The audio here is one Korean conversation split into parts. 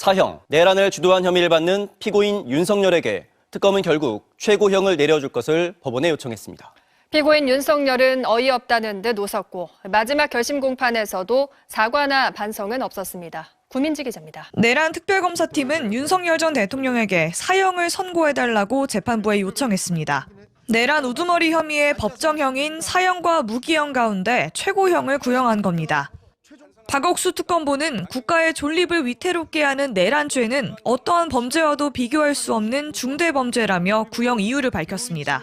사형, 내란을 주도한 혐의를 받는 피고인 윤석열에게 특검은 결국 최고형을 내려줄 것을 법원에 요청했습니다. 피고인 윤석열은 어이없다는 듯 웃었고 마지막 결심 공판에서도 사과나 반성은 없었습니다. 구민지 기자입니다. 내란 특별검사팀은 윤석열 전 대통령에게 사형을 선고해달라고 재판부에 요청했습니다. 내란 우두머리 혐의의 법정형인 사형과 무기형 가운데 최고형을 구형한 겁니다. 박옥수 특검보는 국가의 존립을 위태롭게 하는 내란죄는 어떠한 범죄와도 비교할 수 없는 중대범죄라며 구형 이유를 밝혔습니다.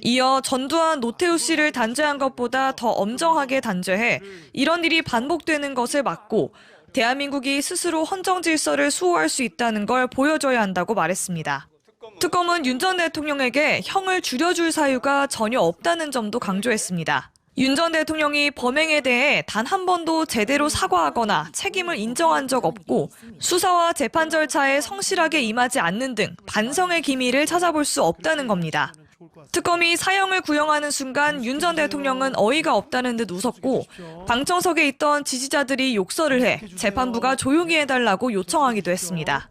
이어 전두환, 노태우 씨를 단죄한 것보다 더 엄정하게 단죄해 이런 일이 반복되는 것을 막고 대한민국이 스스로 헌정 질서를 수호할 수 있다는 걸 보여줘야 한다고 말했습니다. 특검은 윤 전 대통령에게 형을 줄여줄 사유가 전혀 없다는 점도 강조했습니다. 윤 전 대통령이 범행에 대해 단 한 번도 제대로 사과하거나 책임을 인정한 적 없고 수사와 재판 절차에 성실하게 임하지 않는 등 반성의 기미를 찾아볼 수 없다는 겁니다. 특검이 사형을 구형하는 순간 윤 전 대통령은 어이가 없다는 듯 웃었고 방청석에 있던 지지자들이 욕설을 해 재판부가 조용히 해달라고 요청하기도 했습니다.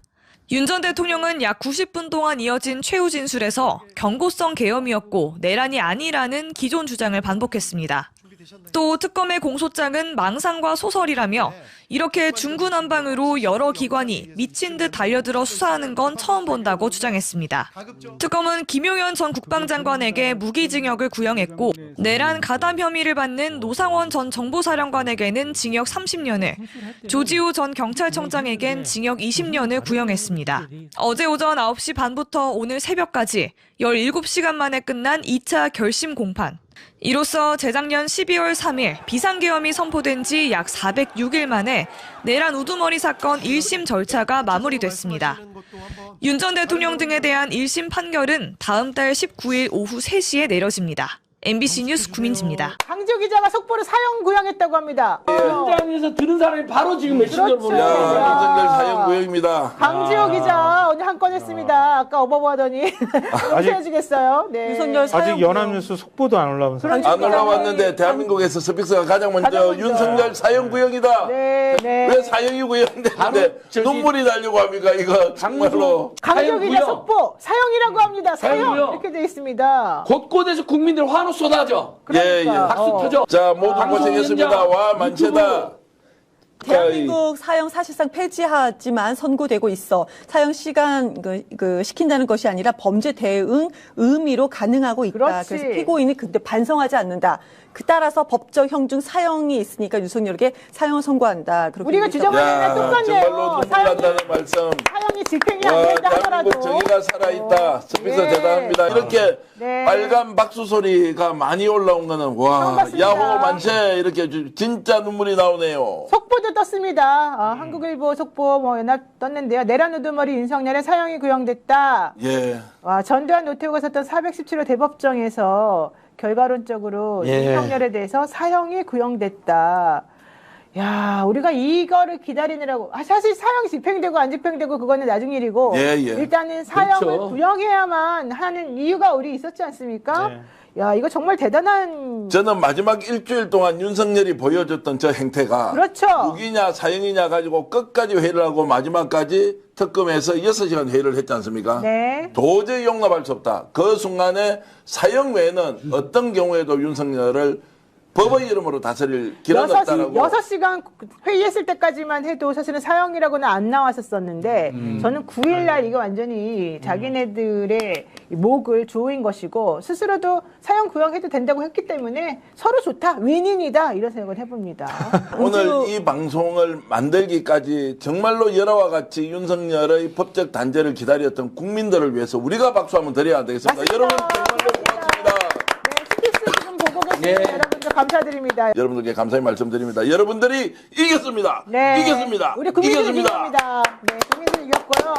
윤 전 대통령은 약 90분 동안 이어진 최후 진술에서 경고성 계엄이었고 내란이 아니라는 기존 주장을 반복했습니다. 또 특검의 공소장은 망상과 소설이라며 이렇게 중구난방으로 여러 기관이 미친 듯 달려들어 수사하는 건 처음 본다고 주장했습니다. 특검은 김용현 전 국방장관에게 무기징역을 구형했고 내란 가담 혐의를 받는 노상원 전 정보사령관에게는 징역 30년을, 조지호 전 경찰청장에겐 징역 20년을 구형했습니다. 어제 오전 9시 반부터 오늘 새벽까지 17시간 만에 끝난 2차 결심 공판. 이로써 재작년 12월 3일 비상계엄이 선포된 지 약 406일 만에 내란 우두머리 사건 1심 절차가 마무리됐습니다. 윤 전 대통령 등에 대한 1심 판결은 다음 달 19일 오후 3시에 내려집니다. MBC 뉴스 구민지입니다. 강지호 기자가 속보를 사형 구형했다고 합니다. 현장에서 들은 사람이 바로 지금 메신저를 그렇죠. 보내요. 윤석열 사형 구형입니다. 강지호 기자 오늘 한 건 했습니다. 아까 어버버하더니 용서해주겠어요. 네. 윤석열 아직 연합뉴스 속보도 안 올라온 상황. 안 올라왔는데 대한민국에서 스픽스가 가장 먼저 윤석열 사형 구형이다. 네, 네. 왜 사형이 구형됐는데 눈물이 나려고 합니까? 이거 정말로. 강지호 기자 사형 속보 사형이라고 합니다. 사형 사형이요. 이렇게 돼 있습니다. 곳곳에서 국민들 환호 쏟아져. 예, 예. 박수 터져. 자, 모두 고생했습니다. 와, 만체다. 대한민국 사형 사실상 폐지하지만 선고되고 있어. 사형 시간 시킨다는 것이 아니라 범죄 대응 의미로 가능하고 있다. 그렇지. 그래서 피고인이 근데 반성하지 않는다. 따라서 법적 형중 사형이 있으니까 윤석열에게 사형을 선고한다. 그렇게 우리가 얘기했다고. 주장하는 게 정말로 똑같네요. 눈물 난다는 말씀. 사형이 집행이 안 와, 된다 하더라도. 대한민국 정의가 살아있다. 스픽스 네. 대단합니다. 이렇게 네. 빨간 박수 소리가 많이 올라온 거는 처음 와, 봤습니다. 야호 만체 이렇게 진짜 눈물이 나오네요. 속보도 떴습니다. 한국일보 속보 연합 떴는데요. 내란 우두머리 윤석열의 사형이 구형됐다. 예. 와, 전두환 노태우가 섰던 417호 대법정에서 결과론적으로 예. 윤석열에 대해서 사형이 구형됐다. 야, 우리가 이거를 기다리느라고 사실 사형 집행되고 안 집행되고 그거는 나중 일이고 예, 예. 일단은 사형을 그렇죠. 구형해야만 하는 이유가 우리 있었지 않습니까? 네. 야, 이거 정말 대단한 저는 마지막 일주일 동안 윤석열이 보여줬던 저 행태가 그렇죠. 무기냐 사형이냐 가지고 끝까지 회의를 하고 마지막까지 특검에서 6시간 회의를 했지 않습니까? 네. 도저히 용납할 수 없다. 그 순간에 사형 외에는 어떤 경우에도 윤석열을 법의 이름으로 다스릴 길은 없다라고. 6시간 회의했을 때까지만 해도 사실은 사형이라고는 안 나왔었었는데 저는 9일날 이거 완전히 자기네들의 목을 조인 것이고 스스로도 사형 구형해도 된다고 했기 때문에 서로 좋다, 윈윈이다 이런 생각을 해봅니다. 오늘 이 방송을 만들기까지 정말로 열화와 같이 윤석열의 법적 단죄를 기다렸던 국민들을 위해서 우리가 박수 한번 드려야 되겠습니다. 맞습니다. 여러분 정말로 고맙습니다. 네, 스픽스 지금 보고 계신 예. 여러분들 감사드립니다. 여러분들께 감사의 말씀드립니다. 여러분들이 이겼습니다. 네. 이겼습니다. 우리 국민들이 이겼습니다. 이겼습니다. 네, 국민들이 이겼고요.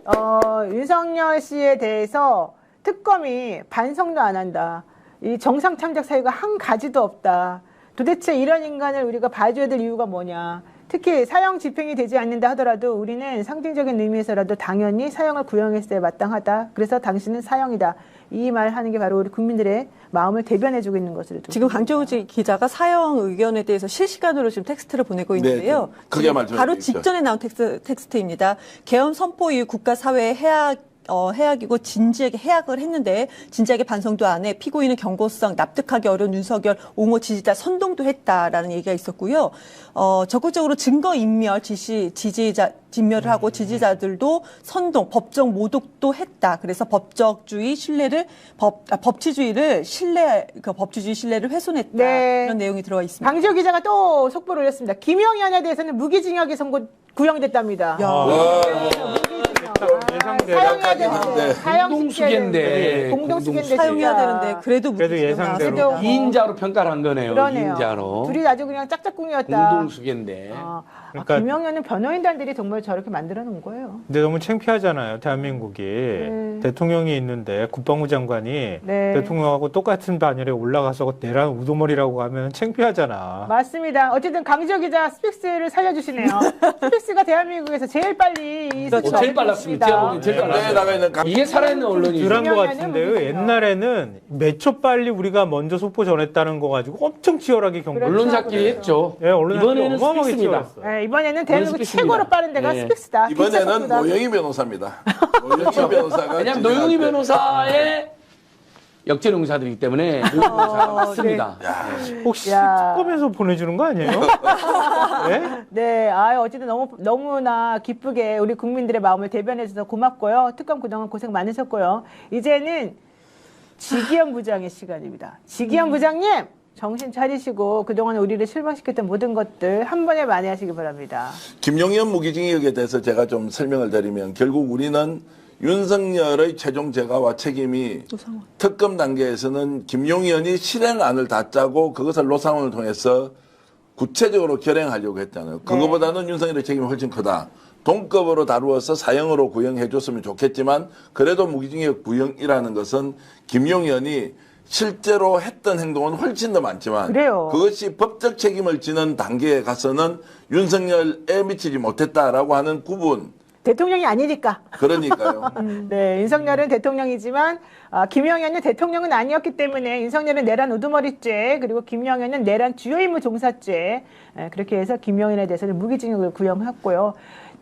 정말 윤석열 씨에 대해서 특검이 반성도 안 한다. 이 정상 참작 사유가 한 가지도 없다. 도대체 이런 인간을 우리가 봐줘야 될 이유가 뭐냐. 특히 사형 집행이 되지 않는다 하더라도 우리는 상징적인 의미에서라도 당연히 사형을 구형했어야 마땅하다. 그래서 당신은 사형이다. 이 말 하는 게 바로 우리 국민들의 마음을 대변해주고 있는 것으로 지금 강정우 기자가 사형 의견에 대해서 실시간으로 지금 텍스트를 보내고 있는데요. 네, 크게 바로 직전에 나온 텍스트입니다. 계엄 선포 이후 국가 사회의 해악이고 진지하게 해악을 했는데 진지하게 반성도 안 해 피고인은 경고성 납득하기 어려운 윤석열 옹호 지지자 선동도 했다라는 얘기가 있었고요. 적극적으로 증거 인멸 진멸을 하고 지지자들도 선동, 법정 모독도 했다. 그래서 법치주의 신뢰를 훼손했다. 네. 이런 내용이 들어와 있습니다. 강지호 기자가 또 속보를 올렸습니다. 김영현에 대해서는 무기징역이 구형됐답니다. 사용해야 되는데 공동수계인데. 공동수계인데 사용해야 되는데 그래도 예상대로. 나왔습니다. 2인자로 평가를 한 거네요. 그러네요. 2인자로. 둘이 아주 그냥 짝짝꿍이었다. 공동수계인데. 그러니까- 김영현은 변호인단들이 정말 저렇게 만들어 놓은 거예요. 근데 너무 창피하잖아요. 대한민국이 대통령이 있는데 국방부 장관이 네. 대통령하고 똑같은 반열에 올라가서 내란 우두머리라고 하면 창피하잖아. 맞습니다. 어쨌든 강지호 기자 스픽스를 살려주시네요. 스픽스가 대한민국에서 제일 빨리 이 그렇죠. 소식을 제일 빨랐습니다. 제가 보기엔 제일 네, 나가 빨랐어요. 있는 이게 살아있는 언론이죠. 덜한 것 김영현은 같은데요. 무기징역. 옛날에는 몇 초 빨리 우리가 먼저 속보 전했다는 거 가지고 엄청 치열하게 경고. 그렇죠. 언론 잡기 했죠. 예, 언론 이번에는 어마어마하게 스픽스입니다. 치열했어요. 네, 이번에는 대한민국 스픽스입니다. 최고로 빠른 데가 네. 스픽스다. 이번에는 기차속도다. 노영희 변호사입니다. 노영희 변호사가 왜냐하면 노영희 변호사의 역전용사들이기 때문에 노영희 변호사가 맞습니다. 혹시 야. 특검에서 보내주는 거 아니에요? 예? 네, 어쨌든 너무나 기쁘게 우리 국민들의 마음을 대변해줘서 고맙고요. 특검 그동안 고생 많으셨고요. 이제는 지기현 부장의 시간입니다. 지기현 부장님, 정신 차리시고 그동안 우리를 실망시켰던 모든 것들 한 번에 만회하시기 바랍니다. 김용현 무기징역에 대해서 제가 좀 설명을 드리면 결국 우리는 윤석열의 최종 재가와 책임이 특검 단계에서는 김용현이 실행안을 다 짜고 그것을 노상원을 통해서 구체적으로 결행하려고 했잖아요. 그거보다는 윤석열의 책임이 훨씬 크다. 동급으로 다루어서 사형으로 구형해 줬으면 좋겠지만 그래도 무기징역 구형이라는 것은 김용현이 실제로 했던 행동은 훨씬 더 많지만 그래요. 그것이 법적 책임을 지는 단계에 가서는 윤석열에 미치지 못했다라고 하는 구분. 대통령이 아니니까. 그러니까요. 네, 윤석열은 대통령이지만 김영현은 대통령은 아니었기 때문에 윤석열은 내란 우두머리죄 그리고 김영현은 내란 주요 임무 종사죄 그렇게 해서 김영현에 대해서는 무기징역을 구형했고요.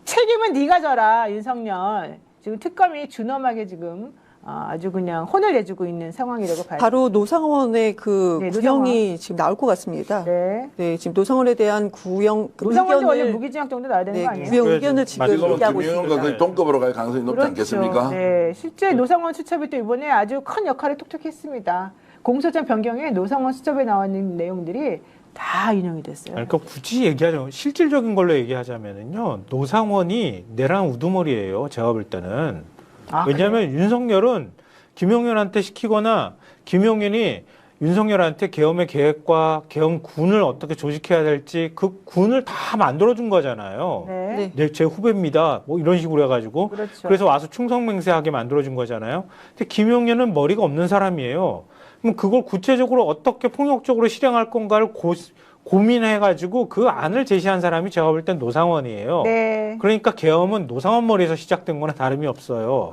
책임은 네가 져라 윤석열. 지금 특검이 준엄하게 지금 아주 그냥 혼을 내주고 있는 상황이라고 봐요. 바로 노상원의 그 네, 구형이 지금 나올 것 같습니다. 네. 네, 지금 노상원에 대한 구형 노상원도 원래 의견을 무기징역 정도 나와야 되는 네, 거 아니에요? 구형 의견을 지금 지금은 얘기하고 김용현과 있습니다. 거의 동급으로 갈 가능성이 높지 않겠습니까? 네, 실제 노상원 수첩이 또 이번에 아주 큰 역할을 톡톡히 했습니다. 공소장 변경에 노상원 수첩에 나와 있는 내용들이 다 인용이 됐어요. 그러니까 굳이 얘기하자면 실질적인 걸로 얘기하자면은요. 노상원이 내란 우두머리예요. 제가 볼 때는. 왜냐하면 윤석열은 김용현한테 시키거나 김용현이 윤석열한테 계엄의 계획과 계엄군을 어떻게 조직해야 될지 그 군을 다 만들어준 거잖아요. 네. 네. 제 후배입니다. 뭐 이런 식으로 해가지고. 그렇죠. 그래서 와서 충성맹세하게 만들어준 거잖아요. 근데 김용현은 머리가 없는 사람이에요. 그럼 그걸 구체적으로 어떻게 폭력적으로 실행할 건가를 고민해가지고 그 안을 제시한 사람이 제가 볼 땐 노상원이에요. 네. 그러니까 계엄은 노상원 머리에서 시작된 거나 다름이 없어요.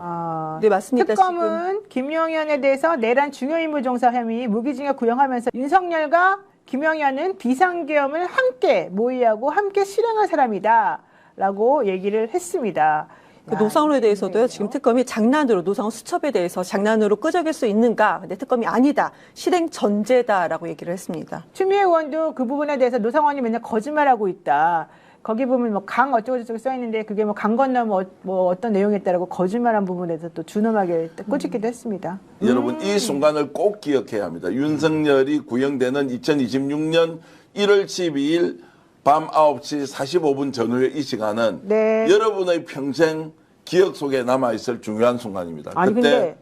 네, 맞습니다. 특검은 김용현에 대해서 내란 중요임무 종사 혐의 무기징역 구형하면서 윤석열과 김용현은 비상계엄을 함께 모의하고 함께 실행한 사람이다라고 얘기를 했습니다. 그 노상원에 대해서도요, 지금 특검이 장난으로, 노상원 수첩에 대해서 장난으로 끄적일 수 있는가? 근데 특검이 아니다. 실행 전제다라고 얘기를 했습니다. 추미애 의원도 그 부분에 대해서 노상원이 맨날 거짓말하고 있다. 거기 보면 뭐 강 어쩌고저쩌고 써있는데 그게 뭐 강 건너면 뭐 어떤 내용이었다라고 거짓말한 부분에서 또 준엄하게 꼬집기도 했습니다. 여러분 이 순간을 꼭 기억해야 합니다. 윤석열이 구형되는 2026년 1월 12일 밤 9시 45분 전후의 이 시간은 네. 여러분의 평생 기억 속에 남아있을 중요한 순간입니다. 아니 근데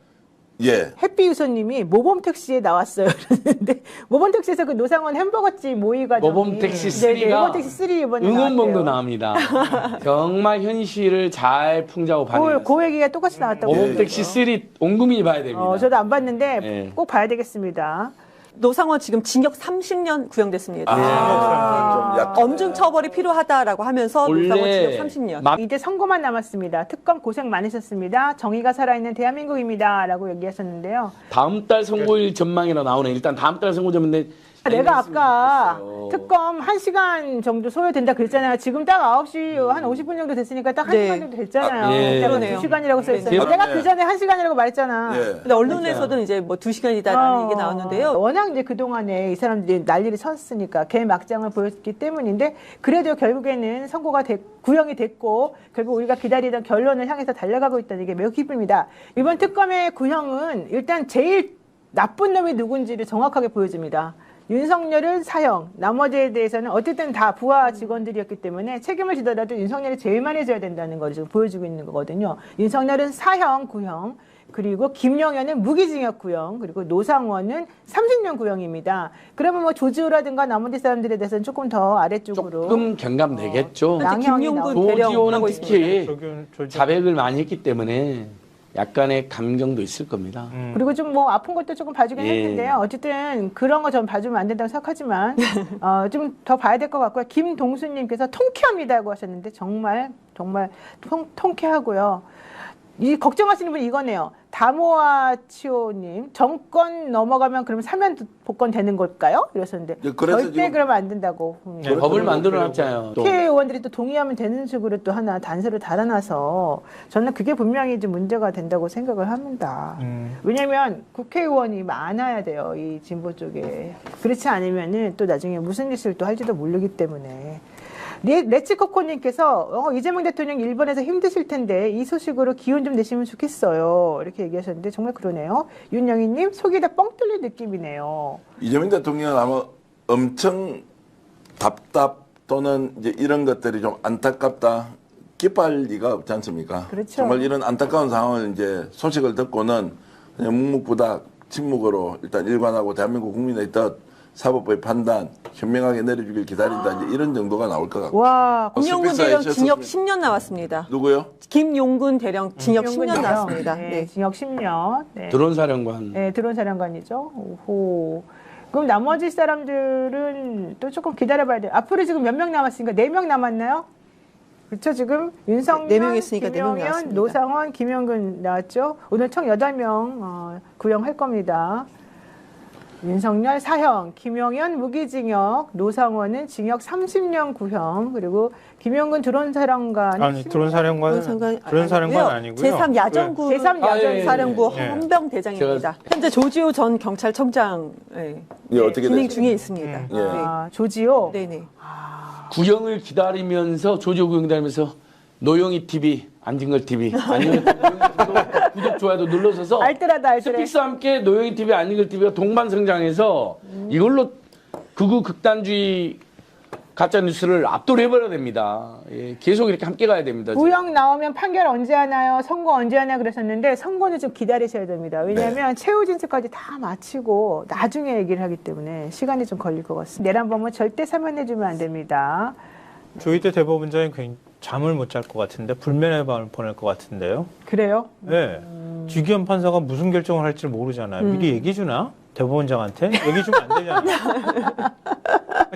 햇비유소님이 모범택시에 나왔어요. 그랬는데 모범택시에서 그 노상원 햄버거집 모의 과정이 모범택시 네네, 3가 모범택시 3 이번에 응원봉도 나왔대요. 나옵니다. 정말 현실을 잘 풍자고 반영했어요. 그 얘기가 똑같이 나왔다고. 모범택시 3 온 국민이 봐야 됩니다. 저도 안 봤는데 네. 꼭 봐야 되겠습니다. 노상원 지금 징역 30년 구형됐습니다. 좀 약간 엄중 처벌이 필요하다라고 하면서 노상원 원래 징역 30년. 이제 선고만 남았습니다. 특검 고생 많으셨습니다. 정의가 살아있는 대한민국입니다라고 얘기하셨는데요. 다음 달 선고일 전망이라 나오네. 일단 다음 달 선고 전인데 내가 아까 특검 1시간 정도 소요된다 그랬잖아요. 지금 딱 9시 한 50분 정도 됐으니까 딱 1시간 네. 정도 됐잖아요. 아, 예. 딱 그러네요. 2시간이라고 써있어요. 네. 내가 그 전에 1시간이라고 말했잖아. 예. 근데 언론에서는 이제 뭐 2시간이다라는 얘기 나왔는데요. 워낙 이제 그동안에 이 사람들이 난리를 쳤으니까 개막장을 보였기 때문인데 그래도 결국에는 선고가 구형이 됐고 결국 우리가 기다리던 결론을 향해서 달려가고 있다는 게 매우 기쁩니다. 이번 특검의 구형은 일단 제일 나쁜 놈이 누군지를 정확하게 보여줍니다. 윤석열은 사형, 나머지에 대해서는 어쨌든 다 부하 직원들이었기 때문에 책임을 지더라도 윤석열이 제일 많이 져야 된다는 걸 지금 보여주고 있는 거거든요. 윤석열은 사형 구형, 그리고 김영현은 무기징역 구형, 그리고 노상원은 30년 구형입니다. 그러면 뭐 조지호라든가 나머지 사람들에 대해서는 조금 더 아래쪽으로 조금 경감되겠죠. 현재 김용군 대령 조지호는 하고 특히 있습니다. 자백을 많이 했기 때문에 약간의 감정도 있을 겁니다. 그리고 좀 뭐 아픈 것도 조금 봐주긴 예. 했는데요. 어쨌든 그런 거 전 봐주면 안 된다고 생각하지만 좀 더 봐야 될 것 같고요. 김동수님께서 통쾌합니다고 하셨는데 정말 통쾌하고요. 이 걱정하시는 분이 이거네요. 다모아치오님 정권 넘어가면 그러면 사면 복권 되는 걸까요? 이러셨는데 예, 그래서 절대 지금- 그러면 안 된다고. 네, 법을 만들어놨잖아요. 또. 국회 의원들이 또 동의하면 되는 식으로 또 하나 단서를 달아놔서 저는 그게 분명히 좀 문제가 된다고 생각을 합니다. 왜냐하면 국회의원이 많아야 돼요, 이 진보 쪽에. 그렇지 않으면은 또 나중에 무슨 짓을 또 할지도 모르기 때문에. 레츠코코님께서 이재명 대통령 일본에서 힘드실 텐데 이 소식으로 기운 좀 내시면 좋겠어요. 이렇게 얘기하셨는데 정말 그러네요. 윤영희님 속이 다 뻥 뚫린 느낌이네요. 이재명 대통령은 아마 엄청 답답 또는 이제 이런 것들이 좀 안타깝다. 기뻐할 리가 없지 않습니까? 그렇죠. 정말 이런 안타까운 상황을 이제 소식을 듣고는 그냥 묵묵부답 침묵으로 일단 일관하고 대한민국 국민의 뜻 사법부의 판단 현명하게 내려주길 기다린다. 이제 이런 정도가 나올 것 같고. 와, 김용군 스피커에 대령 있었습니다. 징역 10년 나왔습니다. 누구요? 김용군 대령 징역 10년 나왔습니다. 네, 네. 징역 10년. 네. 드론 사령관. 네, 드론 사령관이죠. 오호. 그럼 나머지 사람들은 또 조금 기다려봐야 돼요. 앞으로 지금 몇 명 남았으니까 4명 남았나요? 그렇죠. 지금 윤석열, 네 명 했으니까 네 명 김영현, 나왔습니다. 노상원, 김영근 나왔죠. 오늘 총 8명 구형할 겁니다. 윤석열 사형, 김영현 무기징역, 노상원은 징역 30년 구형, 그리고 김영근 드론 사령관 아니 드론 사령관은 드론 사령관 아니고요. 제3야전구 제3야전 사령부 예. 헌병대장입니다. 현재 조지호 전 경찰청장 예, 어떻게 진행 됐습니까? 중에 있습니다. 예. 아, 조지호. 네네. 구형을 기다리면서 조지호 구형 기다리면서 노영희 TV, 안진걸 TV, 안진걸 TV 구독 좋아요도 눌러서서 알뜰하다, 알뜰해. 스픽스와 함께 노영희 TV, 안진걸 TV가 동반 성장해서 이걸로 극우 극단주의 가짜 뉴스를 압도를 해버려야 됩니다. 예, 계속 이렇게 함께 가야 됩니다. 구형 나오면 판결 언제 하나요? 선고 언제 하냐 그러셨는데 선고는 좀 기다리셔야 됩니다. 왜냐하면 최후 진술까지 다 마치고 나중에 얘기를 하기 때문에 시간이 좀 걸릴 것 같습니다. 내란범은 절대 사면해주면 안 됩니다. 조희대 대법원장이 잠을 못 잘 것 같은데 불면의 밤을 보낼 것 같은데요. 그래요? 네. 주기현 판사가 무슨 결정을 할지 모르잖아요. 미리 얘기해 주나? 대법원장한테? 얘기 주면 안 되잖아요.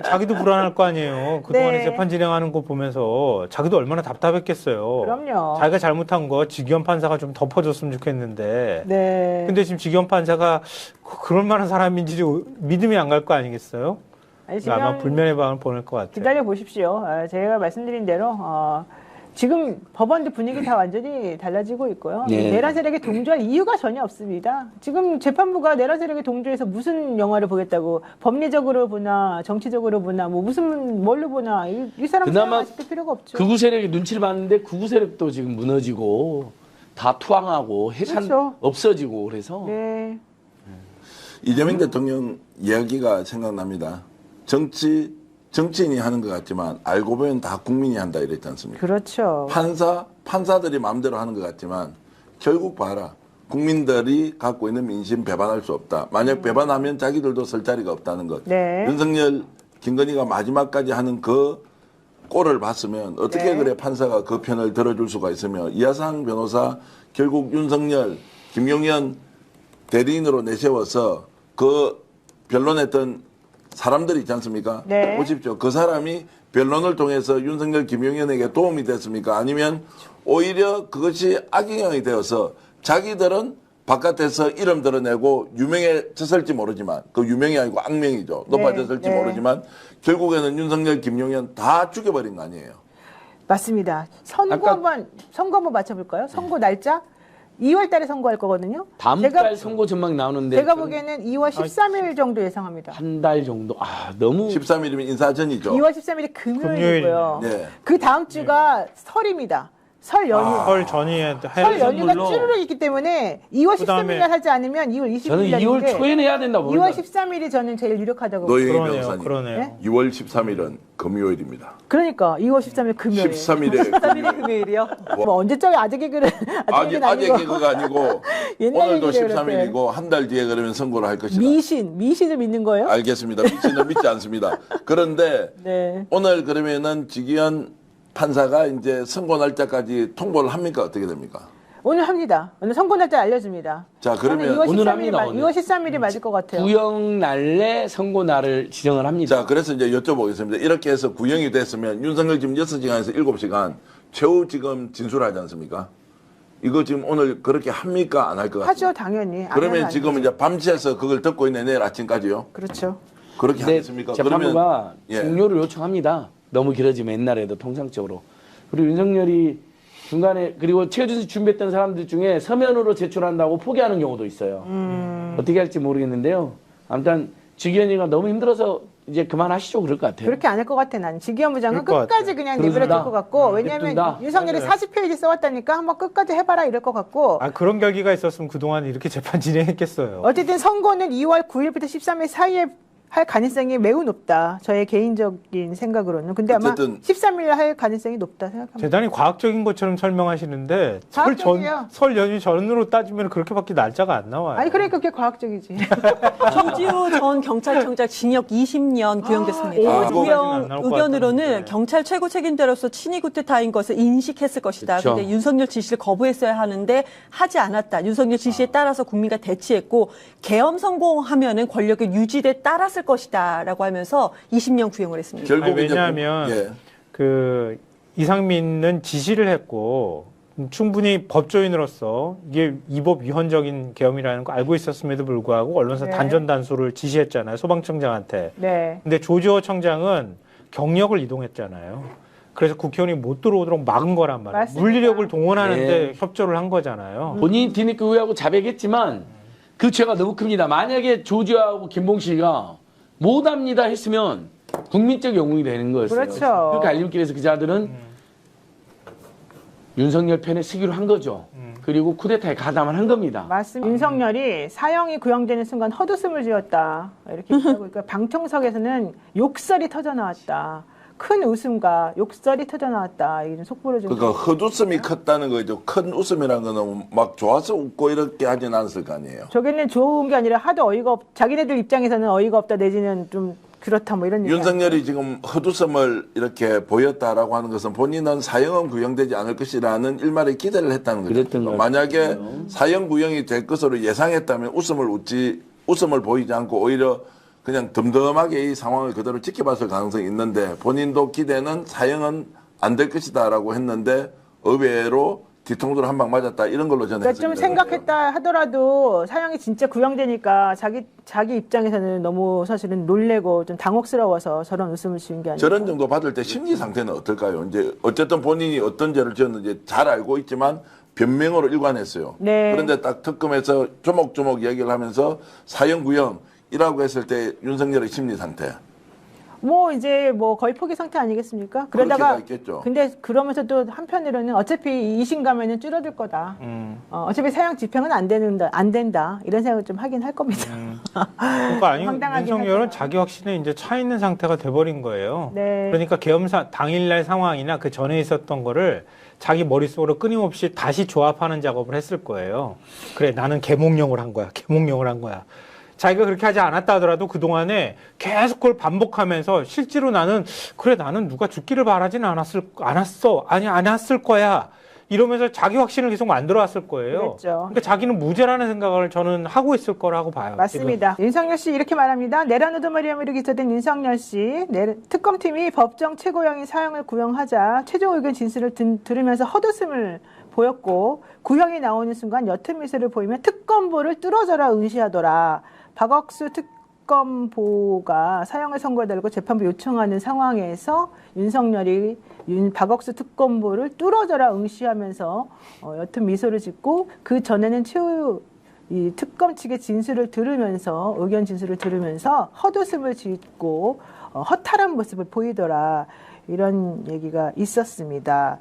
자기도 불안할 거 아니에요. 그동안에 네. 재판 진행하는 거 보면서 자기도 얼마나 답답했겠어요. 그럼요. 자기가 잘못한 거 지기현 판사가 좀 덮어줬으면 좋겠는데. 네. 근데 지금 지기현 판사가 그럴 만한 사람인지 믿음이 안 갈 거 아니겠어요? 아니, 아마 불면의 밤을 보낼 것 같아요. 기다려 보십시오. 제가 말씀드린 대로 지금 법원도 분위기 다 완전히 달라지고 있고요. 네. 내란 세력에 동조할 이유가 전혀 없습니다. 지금 재판부가 내란 세력에 동조해서 무슨 영화를 보겠다고 법리적으로 보나 정치적으로 보나 뭐 무슨 뭘로 보나 이 사람 그나마 아직도 필요가 없죠. 극우 세력이 눈치를 봤는데 극우 세력도 지금 무너지고 다 투항하고 해산 그렇죠. 없어지고 그래서 네. 이재명 대통령 이야기가 생각납니다. 정치인이 하는 것 같지만 알고 보면 다 국민이 한다 이랬지 않습니까? 그렇죠. 판사들이 마음대로 하는 것 같지만 결국 봐라. 국민들이 갖고 있는 민심 배반할 수 없다. 만약 배반하면 자기들도 설 자리가 없다는 것. 네. 윤석열, 김건희가 마지막까지 하는 그 꼴을 봤으면 어떻게 네. 그래 판사가 그 편을 들어줄 수가 있으며 이하상 변호사 결국 윤석열, 김용현 대리인으로 내세워서 그 변론했던 사람들이 있지 않습니까? 네. 보십시오. 그 사람이 변론을 통해서 윤석열, 김용현에게 도움이 됐습니까? 아니면 오히려 그것이 악영향이 되어서 자기들은 바깥에서 이름 드러내고 유명해졌을지 모르지만 그 유명이 아니고 악명이죠. 높아졌을지 네. 모르지만 결국에는 윤석열, 김용현 다 죽여버린 거 아니에요. 맞습니다. 선거 한번 맞춰볼까요? 선거 날짜 2월 달에 선거할 거거든요. 다음 달 선거 전망 나오는데 제가 보기에는 2월 13일 정도 예상합니다. 한 달 정도. 너무 13일이면 인사전이죠. 2월 13일이 금요일이고요. 네. 그 다음 주가 설입니다. 설 연휴. 설 전이에 설 연휴가 선물로. 쭈르륵 있기 때문에 2월 13일 날 하지 않으면 2월 저는 20일 2월 날인데 초에 내야 된다고 2월 봅니다. 13일이 저는 제일 유력하다고 노영희 봅니다. 그러네요. 변호사님. 그러네요. 네? 2월 13일은 금요일입니다. 그러니까 2월 13일 금요일. 13일에 13일이 금요일이요. 뭐 언제적인 아재 개그를 아직 개그가 아니고 옛날 오늘도 얘기래요, 13일이고 한 달 뒤에 그러면 선거를 할 것이다. 미신을 믿는 거예요? 알겠습니다. 미치는 믿지 않습니다. 그런데 네. 오늘 그러면은 지기현 판사가 이제 선고 날짜까지 통보를 합니까? 어떻게 됩니까? 오늘 합니다. 오늘 선거 날짜 알려줍니다. 자, 그러면 저는 2월 오늘 13일이 합니다, 오늘. 2월 13일이 맞을 것 같아요. 구형 날에 선고 날을 지정을 합니다. 자, 그래서 이제 여쭤보겠습니다. 이렇게 해서 구형이 됐으면 윤석열 지금 6시간에서 7시간 최후 지금 진술하지 않습니까? 이거 지금 오늘 그렇게 합니까? 안 할 것 같습니다. 하죠, 당연히. 안 그러면 하면 지금 안 이제 밤새서 그걸 듣고 있는 내일 아침까지요? 그렇죠. 그렇게 근데 하겠습니까? 재판부가 예. 종료를 요청합니다. 너무 길어지면 옛날에도 통상적으로. 그리고 윤석열이 중간에 그리고 최준수 준비했던 사람들 중에 서면으로 제출한다고 포기하는 경우도 있어요. 어떻게 할지 모르겠는데요. 아무튼 지기현이가 너무 힘들어서 이제 그만하시죠. 그럴 것 같아요. 그렇게 안 할 것 같아. 난 지기현 부장은 그럴 것 끝까지 같아요. 그냥 그렇습니다. 내버려 둘 것 같고 왜냐하면 냅둔다. 윤석열이 맞아요. 40페이지 써왔다니까 한번 끝까지 해봐라 이럴 것 같고 그런 결기가 있었으면 그동안 이렇게 재판 진행했겠어요. 어쨌든 선거는 2월 9일부터 13일 사이에 할 가능성이 매우 높다. 저의 개인적인 생각으로는. 근데 아마 어쨌든 13일 할 가능성이 높다 생각합니다. 대단히 과학적인 것처럼 설명하시는데 과학적이에요. 설 연휴 전으로 따지면 그렇게밖에 날짜가 안 나와요. 아니 그러니까 그게 과학적이지. 조지호 전 경찰청장 징역 20년 구형됐습니다. 아, 구형 안 나올 것 의견으로는 같았는데. 경찰 최고 책임자로서 친위 쿠데타인 것을 인식했을 것이다. 그쵸. 근데 윤석열 지시를 거부했어야 하는데 하지 않았다. 윤석열 지시에 따라서 국민과 대치했고 계엄 성공하면은 권력의 유지에 따랐을 것이다라고 하면서 20년 구형을 했습니다. 결국 아니, 왜냐하면 이제 그 이상민은 지시를 했고 충분히 법조인으로서 이게 위법 위헌적인 계엄이라는 거 알고 있었음에도 불구하고 언론사 네. 단전 단수를 지시했잖아요. 소방청장한테. 네. 근데 조지호 청장은 경력을 이동했잖아요. 그래서 국회의원이 못 들어오도록 막은 거란 말이에요. 맞습니다. 물리력을 동원하는데 네. 협조를 한 거잖아요. 본인이 뒤늦게 의하고 자백했지만 그 죄가 너무 큽니다. 만약에 조지호하고 김봉식이가 못합니다 했으면 국민적 영웅이 되는 거였어요. 그렇죠. 그러니까 알림길에서 기자들은 윤석열 편에 서기로 한 거죠. 그리고 쿠데타에 가담을 한 겁니다. 맞습니다. 윤석열이 사형이 구형되는 순간 헛웃음을 지었다. 이렇게 얘기하고 그러니까 방청석에서는 욕설이 터져 나왔다. 큰 웃음과 욕설이 터져 나왔다. 이런 속보를 좀. 그러니까 헛웃음이 컸다는 거죠. 큰 웃음이라는 거는 막 좋아서 웃고 이렇게 하진 않았을 거 아니에요. 저게는 좋은 게 아니라 하도 어이가 자기네들 입장에서는 어이가 없다 내지는 좀 그렇다 뭐 이런 얘기. 윤석열이 지금 헛웃음을 이렇게 보였다라고 하는 것은 본인은 사형은 구형되지 않을 것이라는 일말의 기대를 했다는 거죠. 그랬던 것 만약에 같아요. 사형 구형이 될 것으로 예상했다면 웃음을 보이지 않고 오히려 그냥 덤덤하게 이 상황을 그대로 지켜봤을 가능성이 있는데 본인도 기대는 사형은 안 될 것이다라고 했는데 의외로 뒤통수를 한 방 맞았다 이런 걸로 저는 그러니까 좀 해석이 되거든요. 생각했다 하더라도 사형이 진짜 구형되니까 자기 입장에서는 너무 사실은 놀래고 좀 당혹스러워서 저런 웃음을 지은 게 아니라. 저런 정도 받을 때 심리 상태는 어떨까요? 이제 어쨌든 본인이 어떤 죄를 지었는지 잘 알고 있지만 변명으로 일관했어요. 네. 그런데 딱 특검에서 조목조목 얘기를 하면서 사형 구형이라고 했을 때 윤석열의 심리 상태. 뭐 이제 뭐 거의 포기 상태 아니겠습니까? 그러다가 그렇게 다 있겠죠. 근데 그러면서 또 한편으로는 어차피 2심 가면은 줄어들 거다. 어차피 사형 집행은 안 된다. 이런 생각을 좀 하긴 할 겁니다. 그러니까 아니 황당하긴 윤석열은 하지만. 자기 확신에 이제 차 있는 상태가 돼버린 거예요. 네. 그러니까 계엄사 당일날 상황이나 그 전에 있었던 거를 자기 머릿속으로 끊임없이 다시 조합하는 작업을 했을 거예요. 그래 나는 계몽령을 한 거야. 계몽령을 한 거야. 자기가 그렇게 하지 않았다 하더라도 그동안에 계속 그걸 반복하면서 실제로 나는 누가 죽기를 바라지는 않았을 거야. 이러면서 자기 확신을 계속 만들어 왔을 거예요. 그랬죠. 그러니까 자기는 무죄라는 생각을 저는 하고 있을 거라고 봐요. 맞습니다. 윤석열 씨 이렇게 말합니다. 내란 우두머리 혐의로 기소된 윤석열 씨 특검팀이 법정 최고형인 사형을 구형하자 최종 의견 진술을 들으면서 헛웃음을 보였고 구형이 나오는 순간 옅은 미소를 보이며 특검보를 뚫어져라 응시하더라. 박억수 특검보가 사형을 선고해달라고 재판부 요청하는 상황에서 윤석열이 박억수 특검보를 뚫어져라 응시하면서 옅은 미소를 짓고 그 전에는 이 특검 측의 진술을 들으면서 의견 진술을 들으면서 헛웃음을 짓고 허탈한 모습을 보이더라. 이런 얘기가 있었습니다.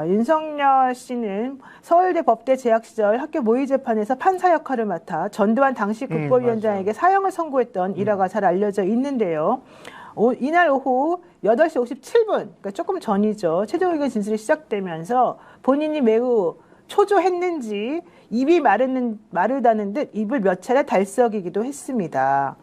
윤석열 씨는 서울대 법대 재학 시절 학교 모의 재판에서 판사 역할을 맡아 전두환 당시 국보위원장에게 사형을 선고했던 일화가 잘 알려져 있는데요. 이날 오후 8시 57분, 그러니까 조금 전이죠. 최종 의견 진술이 시작되면서 본인이 매우 초조했는지 입이 마르다는 듯 입을 몇 차례 달썩이기도 했습니다.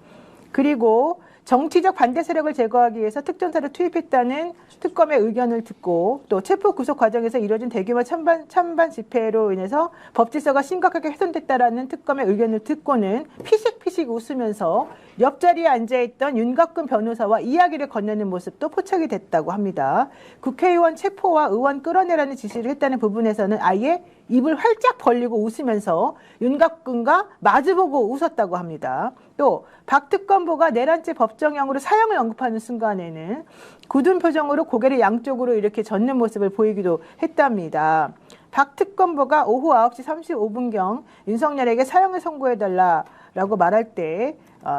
그리고 정치적 반대 세력을 제거하기 위해서 특전사를 투입했다는 특검의 의견을 듣고 또 체포 구속 과정에서 이뤄진 대규모 찬반 집회로 인해서 법 질서가 심각하게 훼손됐다라는 특검의 의견을 듣고는 피식피식 웃으면서 옆자리에 앉아있던 윤곽근 변호사와 이야기를 건네는 모습도 포착이 됐다고 합니다. 국회의원 체포와 의원 끌어내라는 지시를 했다는 부분에서는 아예 입을 활짝 벌리고 웃으면서 윤곽근과 마주보고 웃었다고 합니다. 또 박 특검보가 내란죄 법정형으로 사형을 언급하는 순간에는 굳은 표정으로 고개를 양쪽으로 이렇게 젓는 모습을 보이기도 했답니다. 박 특검보가 오후 9시 35분경 윤석열에게 사형을 선고해달라고 말할 때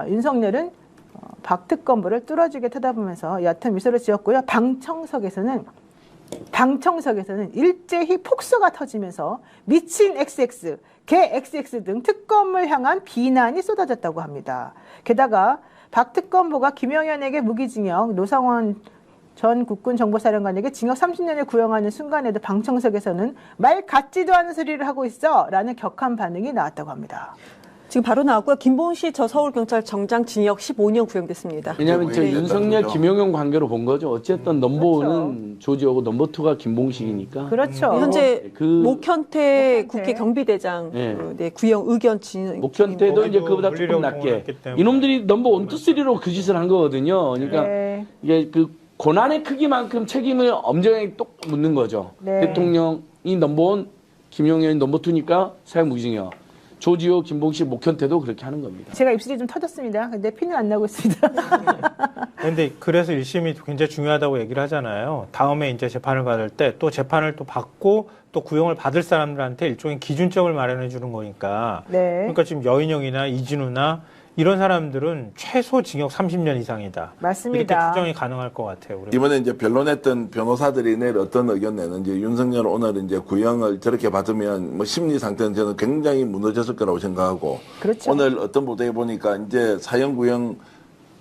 윤석열은 박 특검보를 뚫어지게 쳐다보면서 옅은 미소를 지었고요. 방청석에서는 일제히 폭소가 터지면서 미친 XX, 개 XX 등 특검을 향한 비난이 쏟아졌다고 합니다. 게다가 박 특검보가 김영현에게 무기징역, 노상원 전 국군 정보사령관에게 징역 30년을 구형하는 순간에도 방청석에서는 말 같지도 않은 소리를 하고 있어 라는 격한 반응이 나왔다고 합니다. 지금 바로 나왔고요. 김봉시 저 서울경찰청장 징역 15년 구형됐습니다. 왜냐하면 저 네. 윤석열, 김용현 관계로 본 거죠. 어쨌든 넘버원은 그렇죠. 조지호고 넘버2가 김봉식이니까. 그렇죠. 현재 목현태. 목현태 국회 경비대장 네. 구형 의견 진 목현태도 이제 그보다 조금 물리력 낮게. 동원했기 때문에. 이놈들이 넘버 1, 2, 3로 그 짓을 한 거거든요. 그러니까 네. 이게 그 고난의 크기만큼 책임을 엄정하게 똑 묻는 거죠. 네. 대통령이 넘버 1, 김용현이 넘버 2니까 사형 무기징역. 조지호, 김봉식, 목현태도 그렇게 하는 겁니다. 제가 입술이 좀 터졌습니다. 근데 피는 안 나고 있습니다. 그런데 그래서 1심이 굉장히 중요하다고 얘기를 하잖아요. 다음에 이제 재판을 받을 때 또 재판을 또 받고 또 구형을 받을 사람들한테 일종의 기준점을 마련해 주는 거니까. 네. 그러니까 지금 여인영이나 이진우나 이런 사람들은 최소 징역 30년 이상이다. 맞습니다. 이렇게 추정이 가능할 것 같아요. 우리가. 이번에 이제 변론했던 변호사들이 내일 어떤 의견 내는지 윤석열 오늘 이제 구형을 저렇게 받으면 뭐 심리 상태는 저는 굉장히 무너졌을 거라고 생각하고 그렇죠. 오늘 어떤 보도에 보니까 이제 사형 구형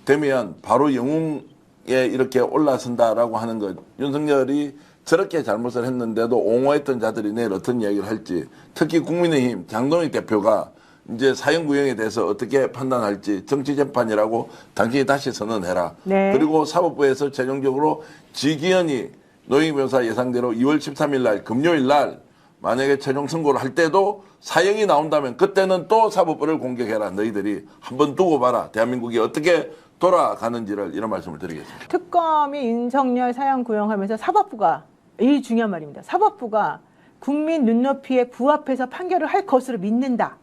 되면 바로 영웅에 이렇게 올라선다라고 하는 것 윤석열이 저렇게 잘못을 했는데도 옹호했던 자들이 내일 어떤 이야기를 할지 특히 국민의힘 장동익 대표가 이제 사형 구형에 대해서 어떻게 판단할지 정치 재판이라고 당신이 다시 선언해라. 네. 그리고 사법부에서 최종적으로 지기현이 노영희 변호사 예상대로 2월 13일 날 금요일 날 만약에 최종 선고를 할 때도 사형이 나온다면 그때는 또 사법부를 공격해라. 너희들이 한번 두고 봐라. 대한민국이 어떻게 돌아가는지를 이런 말씀을 드리겠습니다. 특검이 윤석열 사형 구형하면서 사법부가 이 중요한 말입니다. 사법부가 국민 눈높이에 부합해서 판결을 할 것으로 믿는다.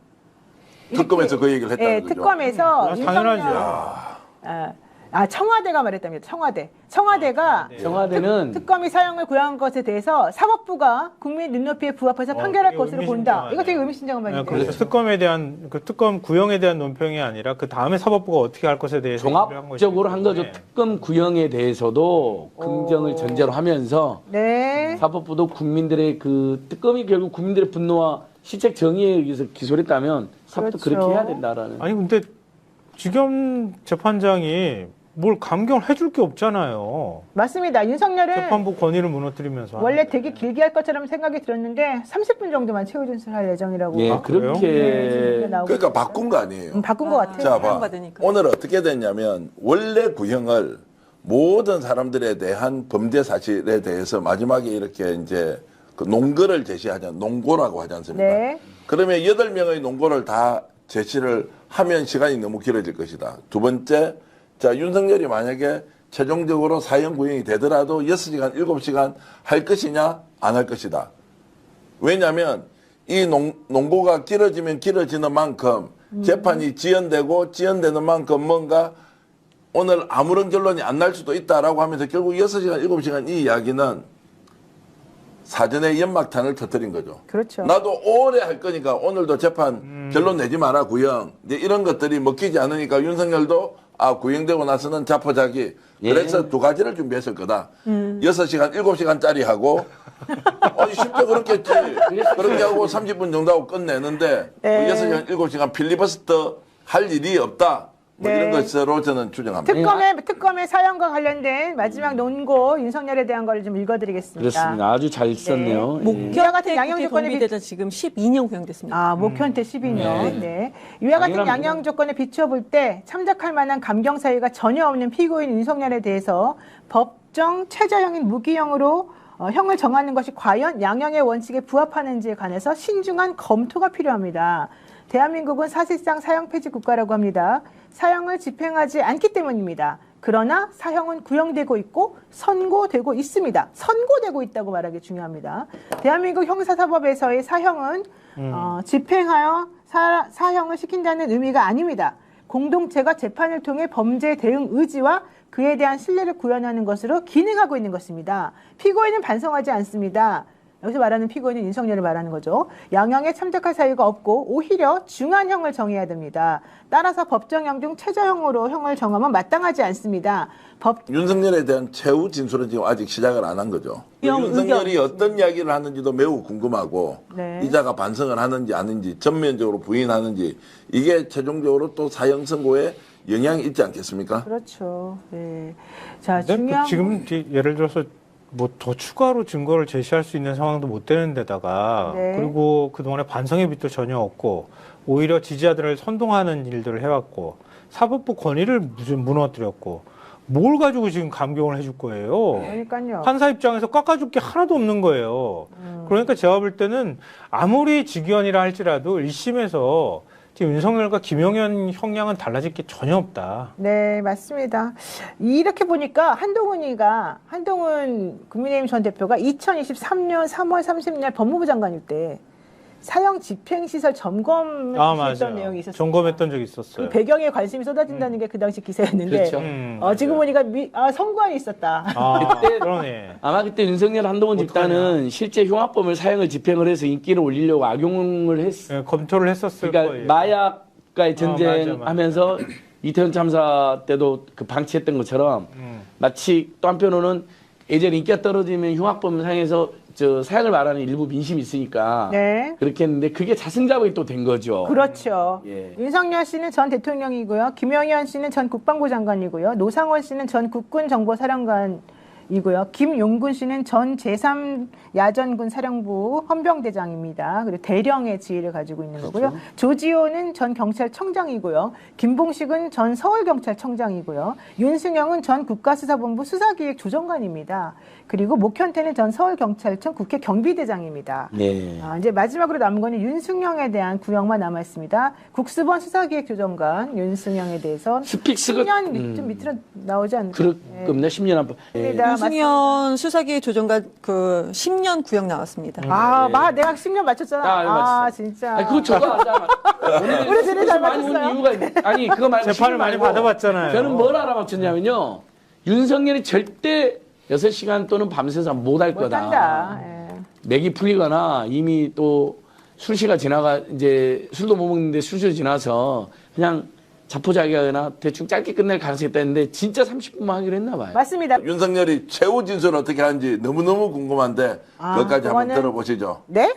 특검에서 그 얘기를 했다는 거죠. 특검에서 당연하죠. 청와대가 말했답니다. 청와대가 청와대는 특검이 사형을 구형한 것에 대해서 사법부가 국민 눈높이에 부합해서 판결할 되게 것으로 본다. 의미심장하네. 이거 되게 의미심장한 말인데. 그래서 특검에 대한 그 특검 구형에 대한 논평이 아니라 그 다음에 사법부가 어떻게 할 것에 대해서 종합적으로 한 거죠. 특검 구형에 대해서도 긍정을 전제로 하면서 네. 사법부도 국민들의 그 특검이 결국 국민들의 분노와 실책 정의에 의해서 기소를 했다면 사법도 그렇죠. 그렇게 해야 된다라는. 아니 근데 지겸 재판장이 뭘 감경을 해줄 게 없잖아요. 맞습니다. 윤석열은 재판부 권위를 무너뜨리면서 원래 되게 길게 할 것처럼 생각이 들었는데 30분 정도만 최후 진술할 예정이라고. 예, 그래요? 그렇게 나오고 그러니까 바꾼 거 아니에요. 바꾼 것 같아요. 자, 봐. 사형받으니까. 오늘 어떻게 됐냐면 원래 구형을 모든 사람들에 대한 범죄 사실에 대해서 마지막에 이렇게 이제 그 농거를 제시하자. 농고라고 하지 않습니까? 네. 그러면 8명의 농고를 다 제시를 하면 시간이 너무 길어질 것이다. 두 번째, 자, 윤석열이 만약에 최종적으로 사형 구형이 되더라도 6시간, 7시간 할 것이냐, 안 할 것이다. 왜냐하면 이 농고가 길어지면 길어지는 만큼 재판이 지연되고 지연되는 만큼 뭔가 오늘 아무런 결론이 안 날 수도 있다라고 하면서 결국 6시간, 7시간 이 이야기는 사전에 연막탄을 터뜨린 거죠. 그렇죠. 나도 오래 할 거니까 오늘도 재판 결론 내지 마라, 구형. 이제 이런 것들이 먹히지 않으니까 윤석열도 구형되고 나서는 자포자기. 그래서 두 가지를 준비했을 거다. 6시간, 7시간짜리 하고, 쉽게 그렇겠지. 그렇게 하고 30분 정도 하고 끝내는데, 네. 6시간, 7시간 필리버스터 할 일이 없다. 뭐 네. 이런 것으로 저는 추정합니다. 특검의 사연과 관련된 마지막 논고 윤석열에 대한 걸 좀 읽어드리겠습니다. 그렇습니다. 아주 잘 썼네요. 이와 같은 양형 조건에 경비대장 지금 12년 구형됐습니다. 목현태 12년. 네. 이와 같은 당연합니다. 양형 조건에 비춰볼 때 참작할 만한 감경 사유가 전혀 없는 피고인 윤석열에 대해서 법정 최저형인 무기형으로 형을 정하는 것이 과연 양형의 원칙에 부합하는지에 관해서 신중한 검토가 필요합니다. 대한민국은 사실상 사형 폐지 국가라고 합니다. 사형을 집행하지 않기 때문입니다. 그러나 사형은 구형되고 있고 선고되고 있습니다. 선고되고 있다고 말하기 중요합니다. 대한민국 형사사법에서의 사형은 집행하여 사형을 시킨다는 의미가 아닙니다. 공동체가 재판을 통해 범죄 대응 의지와 그에 대한 신뢰를 구현하는 것으로 기능하고 있는 것입니다. 피고인은 반성하지 않습니다. 여기서 말하는 피고인은 윤석열을 말하는 거죠. 양형에 참작할 사유가 없고 오히려 중한형을 정해야 됩니다. 따라서 법정형 중 최저형으로 형을 정하면 마땅하지 않습니다. 윤석열에 대한 최후 진술은 지금 아직 시작을 안 한 거죠. 윤석열이 어떤 이야기를 하는지도 매우 궁금하고 네. 이자가 반성을 하는지 아닌지 전면적으로 부인하는지 이게 최종적으로 또 사형 선고에 영향이 있지 않겠습니까? 그렇죠. 네. 자, 근데 중요한 지금 예를 들어서 뭐 더 추가로 증거를 제시할 수 있는 상황도 못 되는 데다가 네. 그리고 그동안에 반성의 빛도 전혀 없고 오히려 지지자들을 선동하는 일들을 해왔고 사법부 권위를 무너뜨렸고 뭘 가지고 지금 감경을 해줄 거예요. 그러니까요. 판사 입장에서 깎아줄 게 하나도 없는 거예요. 그러니까 제가 볼 때는 아무리 직위원이라 할지라도 1심에서 지금 윤석열과 김용현 형량은 달라질 게 전혀 없다. 네, 맞습니다. 이렇게 보니까 한동훈 국민의힘 전 대표가 2023년 3월 30일 법무부 장관일 때 사형 집행시설 점검을 했던 내용이 있었어요. 점검했던 적이 있었어요. 그 배경에 관심이 쏟아진다는 게 그 당시 기사였는데 그렇죠. 지금 보니까 선고안이 있었다. 그때 그러네. 아마 그때 윤석열 한동훈 집단은 실제 흉악범을 사형을 집행을 해서 인기를 올리려고 악용을 네, 검토를 했었을 그러니까 거예요. 마약과의 맞아. 전쟁하면서 이태원 참사 때도 그 방치했던 것처럼 마치 또 한편으로는 예전에 인기가 떨어지면 흉악범 상에서 사형을 말하는 일부 민심이 있으니까 네. 그렇게 했는데 그게 자승자복이 또 된 거죠. 그렇죠. 예. 윤석열 씨는 전 대통령이고요. 김영현 씨는 전 국방부 장관이고요. 노상원 씨는 전 국군정보사령관이고요. 김용군 씨는 전 제3야전군 사령부 헌병대장입니다. 그리고 대령의 지위를 가지고 있는 거고요. 조지호는 전 경찰청장이고요. 김봉식은 전 서울경찰청장이고요. 윤승영은 전 국가수사본부 수사기획조정관입니다. 그리고 목현태는 전 서울경찰청 국회 경비대장입니다. 네. 이제 마지막으로 남은 거는 윤승영에 대한 구형만 남아 있습니다. 국수본 수사기획조정관 윤승영에 대해서 스픽스가 10년 좀 밑으로 나오지 않을까? 그렇군요. 10년 한 번. 윤승현 수사기획 조정관 그 10년 구형 나왔습니다. 내가 10년 맞췄잖아. 맞췄어요. 진짜. 아니, 그거 저도 알잖아. 우리 둘이 잘 많이 온 맞췄어요. 이유가 아니 그거 말고 재판을 많이 받아봤잖아요. 저는 뭘 알아맞혔냐면요. 윤석열이 절대 6시간 또는 밤새서 못할 거다. 못한다. 맥이 풀리거나 이미 또 술시가 지나가 이제 술도 못 먹는데 술시가 지나서 그냥 자포자기하거나 대충 짧게 끝낼 가능성이 있다 했는데 진짜 30분만 하기로 했나 봐요. 맞습니다. 윤석열이 최후 진술을 어떻게 하는지 너무너무 궁금한데 그것까지 한번 그거는- 들어보시죠. 네?